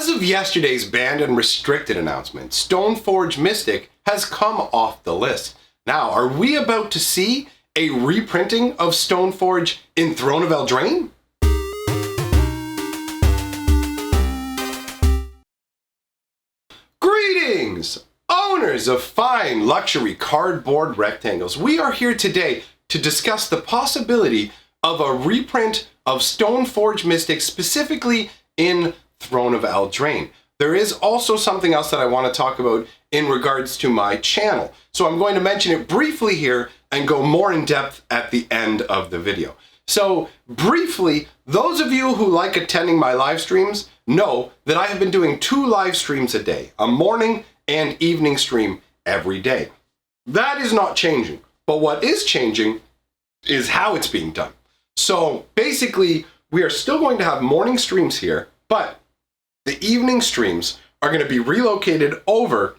As of yesterday's banned and restricted announcement, StoneForge Mystic has come off the list. Now, are we about to see a reprinting of StoneForge in Throne of Eldraine? Greetings, owners of fine luxury cardboard rectangles. We are here today to discuss the possibility of a reprint of StoneForge Mystic, specifically in Throne of Eldraine. There is also something else that I want to talk about in regards to my channel. So I'm going to mention it briefly here and go more in depth at the end of the video. So briefly, those of you who like attending my live streams know that I have been doing 2 live streams a day, a morning and evening stream every day. That is not changing, but what is changing is how it's being done. So basically, we are still going to have morning streams here, but the evening streams are going to be relocated over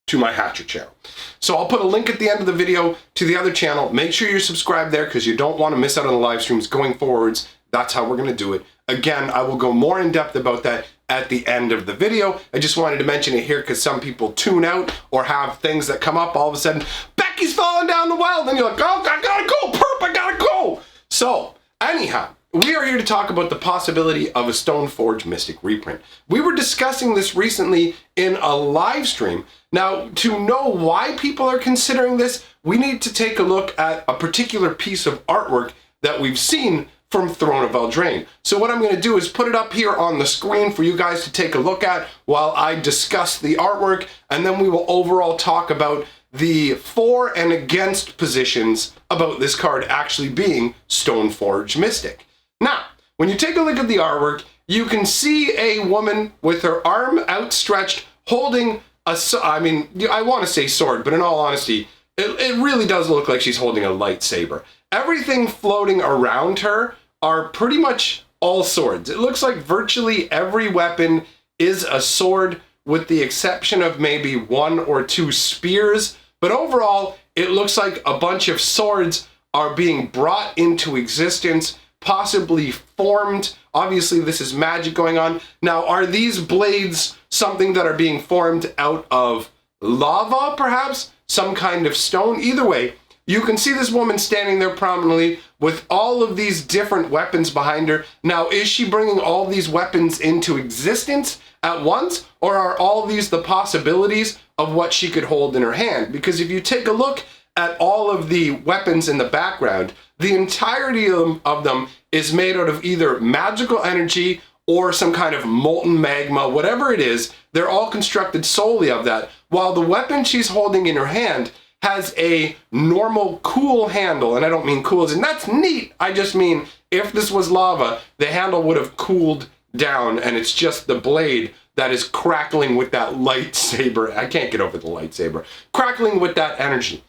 to my Hatcher channel. So I'll put a link at the end of the video to the other channel. Make sure you're subscribed there because you don't want to miss out on the live streams going forwards. That's how we're going to do it. Again, I will go more in depth about that at the end of the video. I just wanted to mention it here because some people tune out or have things that come up all of a sudden. Becky's falling down the well. Then you're like, oh, I gotta go, perp, I gotta go. So anyhow, we are here to talk about the possibility of a StoneForge Mystic reprint. We were discussing this recently in a live stream. Now, to know why people are considering this, we need to take a look at a particular piece of artwork that we've seen from Throne of Eldraine. So what I'm going to do is put it up here on the screen for you guys to take a look at while I discuss the artwork, and then we will overall talk about the for and against positions about this card actually being StoneForge Mystic. Now, when you take a look at the artwork, you can see a woman with her arm outstretched holding a, I want to say sword, but in all honesty, it really does look like she's holding a lightsaber. Everything floating around her are pretty much all swords. It looks like virtually every weapon is a sword with the exception of maybe 1 or 2 spears, but overall, it looks like a bunch of swords are being brought into existence, possibly formed. Obviously, this is magic going on. Now, are these blades something that are being formed out of lava, perhaps? Some kind of stone? Either way, you can see this woman standing there prominently with all of these different weapons behind her. Now, is she bringing all these weapons into existence at once, or are all these the possibilities of what she could hold in her hand? Because if you take a look at all of the weapons in the background, the entirety of them is made out of either magical energy or some kind of molten magma, whatever it is. They're all constructed solely of that, while the weapon she's holding in her hand has a normal cool handle. And I don't mean cool as in that's neat. I just mean if this was lava, the handle would have cooled down and it's just the blade that is crackling with that lightsaber. I can't get over the lightsaber. Crackling with that energy.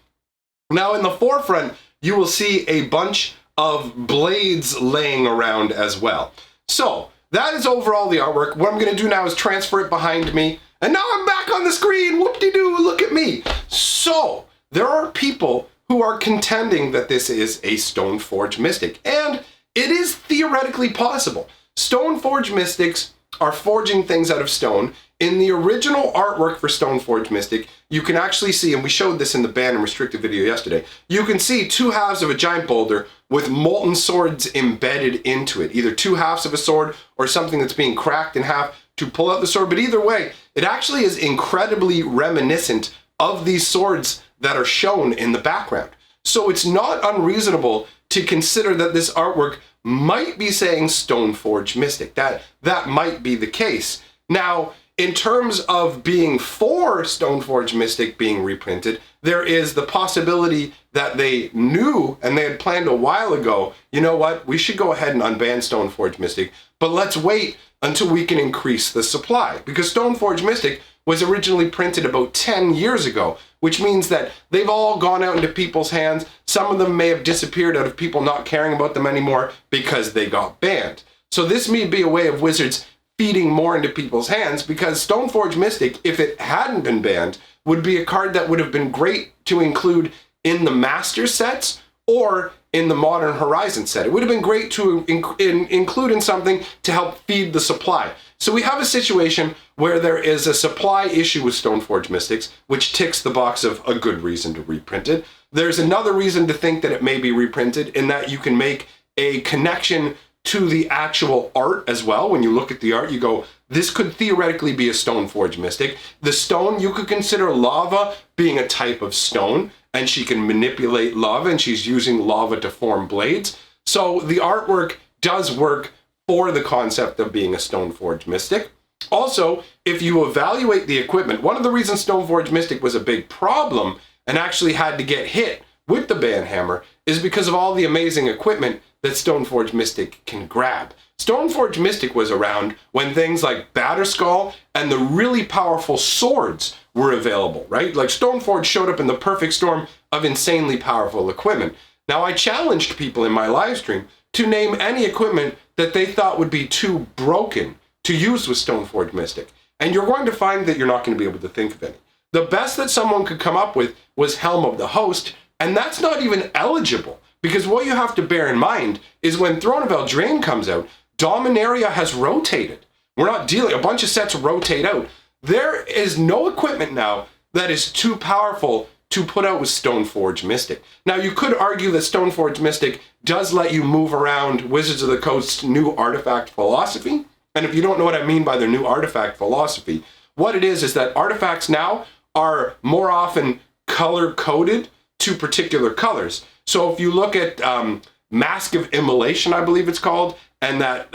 Now in the forefront, you will see a bunch of blades laying around as well. So that is overall the artwork. What I'm going to do now is transfer it behind me. And now I'm back on the screen. Whoop-de-doo, look at me. So there are people who are contending that this is a StoneForge Mystic. And it is theoretically possible. StoneForge Mystics are forging things out of stone. In the original artwork for StoneForge Mystic, you can actually see, and we showed this in the banned and restricted video yesterday, you can see 2 halves of a giant boulder with molten swords embedded into it. Either 2 halves of a sword or something that's being cracked in half to pull out the sword. But either way, it actually is incredibly reminiscent of these swords that are shown in the background. So it's not unreasonable to consider that this artwork might be saying StoneForge Mystic. That might be the case. Now, in terms of being for StoneForge Mystic being reprinted, there is the possibility that they knew and they had planned a while ago, you know what, we should go ahead and unban StoneForge Mystic, but let's wait until we can increase the supply. Because StoneForge Mystic was originally printed about 10 years ago, which means that they've all gone out into people's hands. Some of them may have disappeared out of people not caring about them anymore because they got banned. So this may be a way of Wizards feeding more into people's hands, because StoneForge Mystic, if it hadn't been banned, would be a card that would have been great to include in the master sets or in the Modern Horizon set. It would have been great to include in something to help feed the supply. So we have a situation where there is a supply issue with StoneForge Mystics, which ticks the box of a good reason to reprint it. There's another reason to think that it may be reprinted in that you can make a connection to the actual art as well. When you look at the art, you go, this could theoretically be a StoneForge Mystic. The stone, you could consider lava being a type of stone, and she can manipulate lava, and she's using lava to form blades. So the artwork does work for the concept of being a StoneForge Mystic. Also, if you evaluate the equipment, one of the reasons StoneForge Mystic was a big problem and actually had to get hit with the banhammer is because of all the amazing equipment that StoneForge Mystic can grab. StoneForge Mystic was around when things like Batterskull and the really powerful swords were available, right? Like StoneForge showed up in the perfect storm of insanely powerful equipment. Now, I challenged people in my live stream to name any equipment that they thought would be too broken to use with StoneForge Mystic. And you're going to find that you're not going to be able to think of any. The best that someone could come up with was Helm of the Host, and that's not even eligible, because what you have to bear in mind is when Throne of Eldraine comes out, Dominaria has rotated. We're not dealing, a bunch of sets rotate out. There is no equipment now that is too powerful to put out with StoneForge Mystic. Now, you could argue that StoneForge Mystic does let you move around Wizards of the Coast's new artifact philosophy. And if you don't know what I mean by their new artifact philosophy, what it is that artifacts now are more often color-coded to particular colors. So if you look at Mask of Immolation, I believe it's called, and that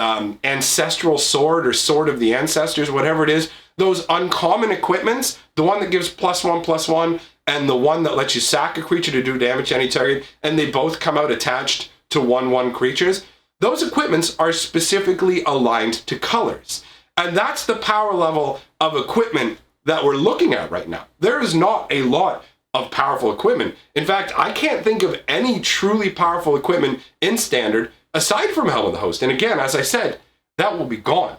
Ancestral Sword or Sword of the Ancestors, whatever it is, those uncommon equipments, the one that gives +1/+1 and the one that lets you sack a creature to do damage to any target, and they both come out attached to 1/1 creatures, those equipments are specifically aligned to colors. And that's the power level of equipment that we're looking at right now. There is not a lot of powerful equipment. In fact, I can't think of any truly powerful equipment in Standard aside from Helm of the Host. And again, as I said, that will be gone.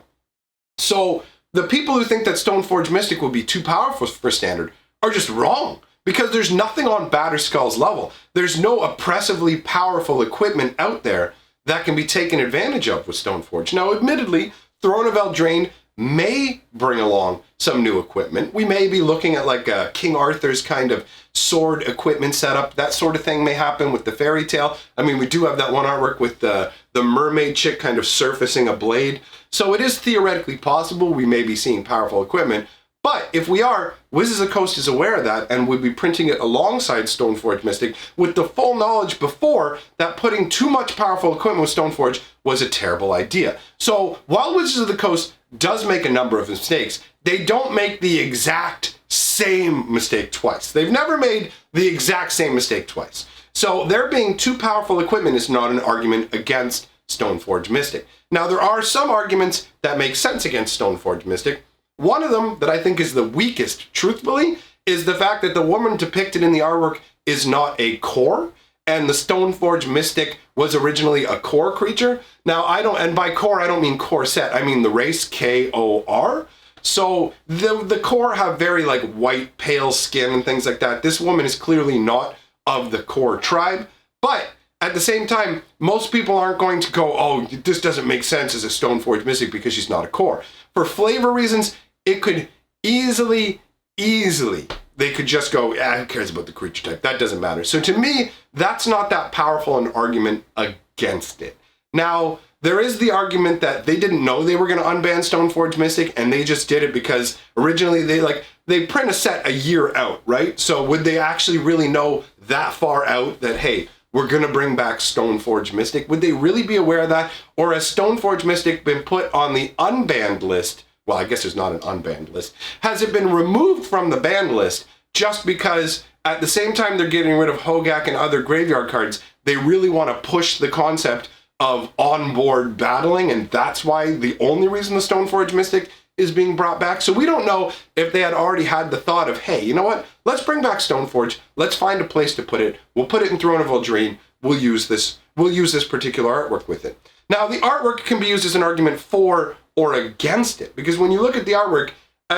So the people who think that StoneForge Mystic will be too powerful for Standard are just wrong, because there's nothing on Batterskull's level. There's no oppressively powerful equipment out there that can be taken advantage of with StoneForge. Now, admittedly, Throne of Eldraine may bring along some new equipment. We may be looking at like a King Arthur's kind of sword equipment setup. That sort of thing may happen with the fairy tale. I mean, we do have that one artwork with the mermaid chick kind of surfacing a blade. So it is theoretically possible we may be seeing powerful equipment. But if we are, Wizards of the Coast is aware of that and would be printing it alongside StoneForge Mystic with the full knowledge before that putting too much powerful equipment with StoneForge was a terrible idea. So while Wizards of the Coast does make a number of mistakes, they don't make the exact same mistake twice. They've never made the exact same mistake twice. So there being too powerful equipment is not an argument against StoneForge Mystic. Now, there are some arguments that make sense against StoneForge Mystic. One of them that I think is the weakest, truthfully, is the fact that the woman depicted in the artwork is not a core, and the StoneForge Mystic was originally a core creature. Now, and by core, I don't mean core set, I mean the race, K-O-R. So the core have very like white, pale skin and things like that. This woman is clearly not of the core tribe, but at the same time, most people aren't going to go, oh, this doesn't make sense as a StoneForge Mystic because she's not a core. For flavor reasons, it could easily, they could just go, who cares about the creature type? That doesn't matter. So to me, that's not that powerful an argument against it. Now, there is the argument that they didn't know they were going to unban StoneForge Mystic, and they just did it because originally they print a set a year out, right? So would they actually really know that far out that, hey, we're going to bring back StoneForge Mystic? Would they really be aware of that? Or has StoneForge Mystic been put on the unbanned list? Well, I guess there's not an unbanned list. Has it been removed from the banned list just because at the same time they're getting rid of Hogak and other graveyard cards, they really want to push the concept of onboard battling, and that's why the only reason the StoneForge Mystic is being brought back? So we don't know if they had already had the thought of, hey, you know what? Let's bring back StoneForge. Let's find a place to put it. We'll put it in Throne of Eldraine. We'll use this particular artwork with it. Now, the artwork can be used as an argument for or against it, because when you look at the artwork,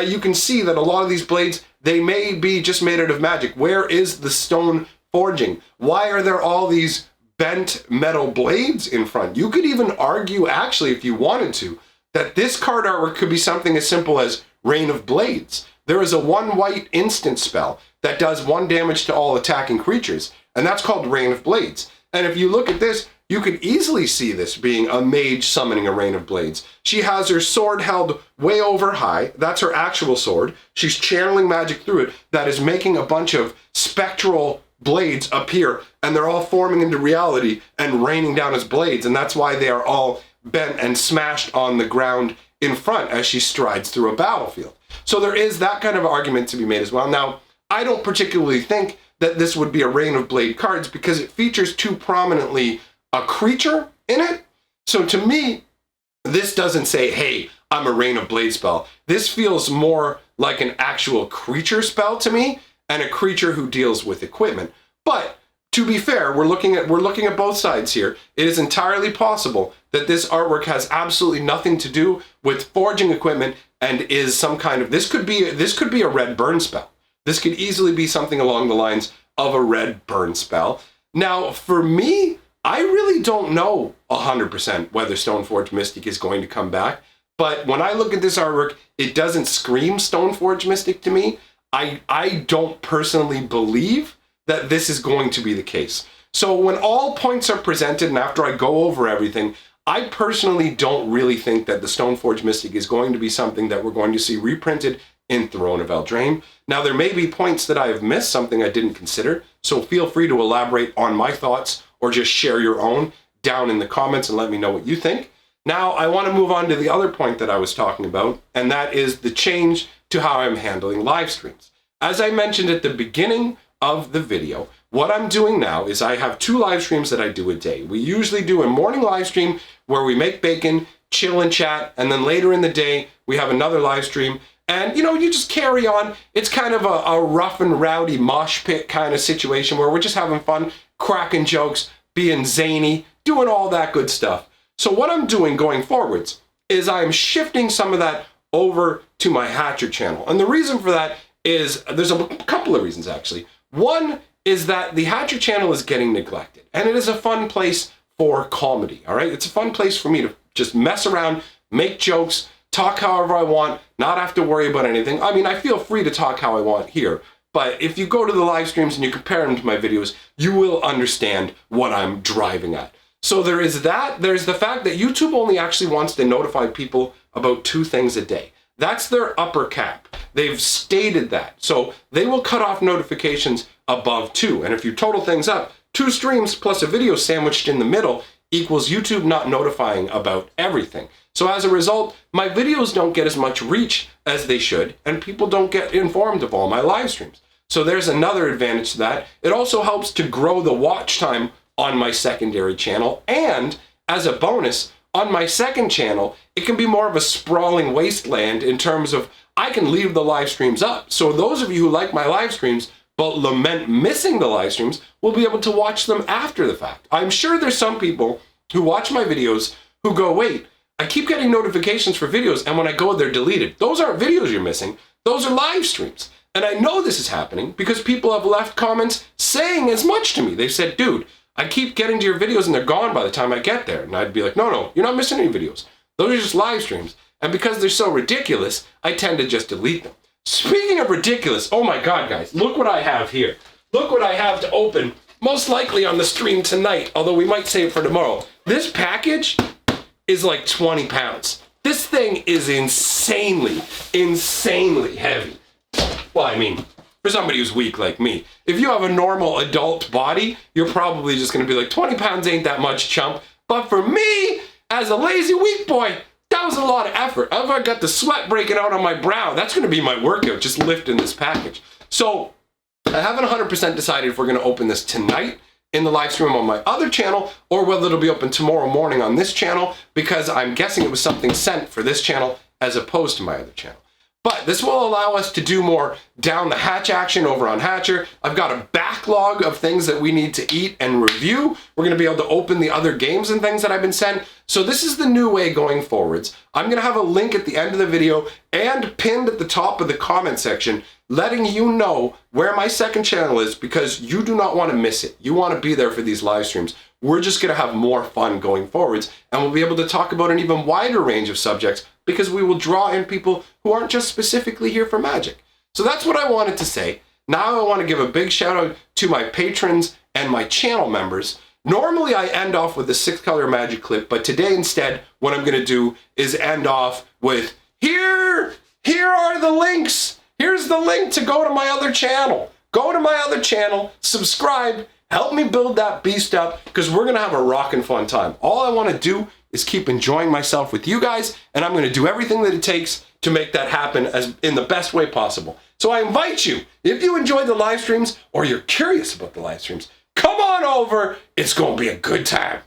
you can see that a lot of these blades, they may be just made out of magic. Where is the stone forging? Why are there all these bent metal blades in front. You could even argue, actually, if you wanted to, that this card artwork could be something as simple as Rain of Blades. There is a 1 white instant spell that does 1 damage to all attacking creatures, and that's called Rain of Blades. And if you look at this, you could easily see this being a mage summoning a Rain of Blades. She has her sword held way over high. That's her actual sword. She's channeling magic through it that is making a bunch of spectral blades appear, and they're all forming into reality and raining down as blades, and that's why they are all bent and smashed on the ground in front as she strides through a battlefield. So there is that kind of argument to be made as well. Now, I don't particularly think that this would be a Rain of Blade cards because it features too prominently a creature in it. So to me, this doesn't say, hey, I'm a Rain of Blade spell. This feels more like an actual creature spell to me, and a creature who deals with equipment. But to be fair, we're looking at both sides here. It is entirely possible that this artwork has absolutely nothing to do with forging equipment and is some kind of, this could be a red burn spell. This could easily be something along the lines of a red burn spell. Now, for me, I really don't know 100% whether StoneForge Mystic is going to come back. But when I look at this artwork, it doesn't scream StoneForge Mystic to me. I don't personally believe that this is going to be the case. So when all points are presented and after I go over everything, I personally don't really think that the StoneForge Mystic is going to be something that we're going to see reprinted in Throne of Eldraine. Now, there may be points that I have missed, something I didn't consider, so feel free to elaborate on my thoughts or just share your own down in the comments and let me know what you think. Now, I want to move on to the other point that I was talking about, and that is the change to how I'm handling live streams. As I mentioned at the beginning of the video, what I'm doing now is I have 2 live streams that I do a day. We usually do a morning live stream where we make bacon, chill and chat, and then later in the day, we have another live stream. And, you know, you just carry on. It's kind of a rough and rowdy mosh pit kind of situation where we're just having fun, cracking jokes, being zany, doing all that good stuff. So what I'm doing going forwards is I'm shifting some of that over to my Hatcher channel. And the reason for that is, there's a couple of reasons actually. One is that the Hatcher channel is getting neglected, and it is a fun place for comedy, all right? It's a fun place for me to just mess around, make jokes, talk however I want, not have to worry about anything. I mean, I feel free to talk how I want here, but if you go to the live streams and you compare them to my videos, you will understand what I'm driving at. So there is that. There's the fact that YouTube only actually wants to notify people about 2 things a day. That's their upper cap. They've stated that. So they will cut off notifications above 2. And if you total things up, 2 streams plus a video sandwiched in the middle equals YouTube not notifying about everything. So as a result, my videos don't get as much reach as they should, and people don't get informed of all my live streams. So there's another advantage to that. It also helps to grow the watch time on my secondary channel, and as a bonus, on my second channel, it can be more of a sprawling wasteland in terms of I can leave the live streams up. So those of you who like my live streams but lament missing the live streams will be able to watch them after the fact. I'm sure there's some people who watch my videos who go, wait, I keep getting notifications for videos, and when I go, they're deleted. Those aren't videos you're missing. Those are live streams. And I know this is happening because people have left comments saying as much to me. They've said, dude, I keep getting to your videos and they're gone by the time I get there. And I'd be like, no, you're not missing any videos. Those are just live streams. And because they're so ridiculous, I tend to just delete them. Speaking of ridiculous, oh my God, guys, look what I have here. Look what I have to open, most likely on the stream tonight, although we might save it for tomorrow. This package is like 20 pounds. This thing is insanely heavy. Well, I mean, for somebody who's weak like me. If you have a normal adult body, you're probably just gonna be like, 20 pounds ain't that much, chump. But for me, as a lazy weak boy, that was a lot of effort. I've already got the sweat breaking out on my brow. That's gonna be my workout, just lifting this package. So I haven't 100% decided if we're gonna open this tonight in the live stream on my other channel, or whether it'll be open tomorrow morning on this channel, because I'm guessing it was something sent for this channel as opposed to my other channel. But this will allow us to do more down the hatch action over on Hatcher. I've got a backlog of things that we need to eat and review. We're gonna be able to open the other games and things that I've been sent. So this is the new way going forwards. I'm going to have a link at the end of the video and pinned at the top of the comment section letting you know where my second channel is, because you do not want to miss it. You want to be there for these live streams. We're just going to have more fun going forwards, and we'll be able to talk about an even wider range of subjects because we will draw in people who aren't just specifically here for Magic. So that's what I wanted to say. Now I want to give a big shout out to my patrons and my channel members. Normally I end off with a 6-color Magic clip, but today instead what I'm going to do is end off with here are the links. Here's the link to go to my other channel. Go to my other channel, subscribe, help me build that beast up, because we're going to have a rockin' fun time. All I want to do is keep enjoying myself with you guys, and I'm going to do everything that it takes to make that happen as in the best way possible. So I invite you, if you enjoy the live streams or you're curious about the live streams, come on over. It's going to be a good time.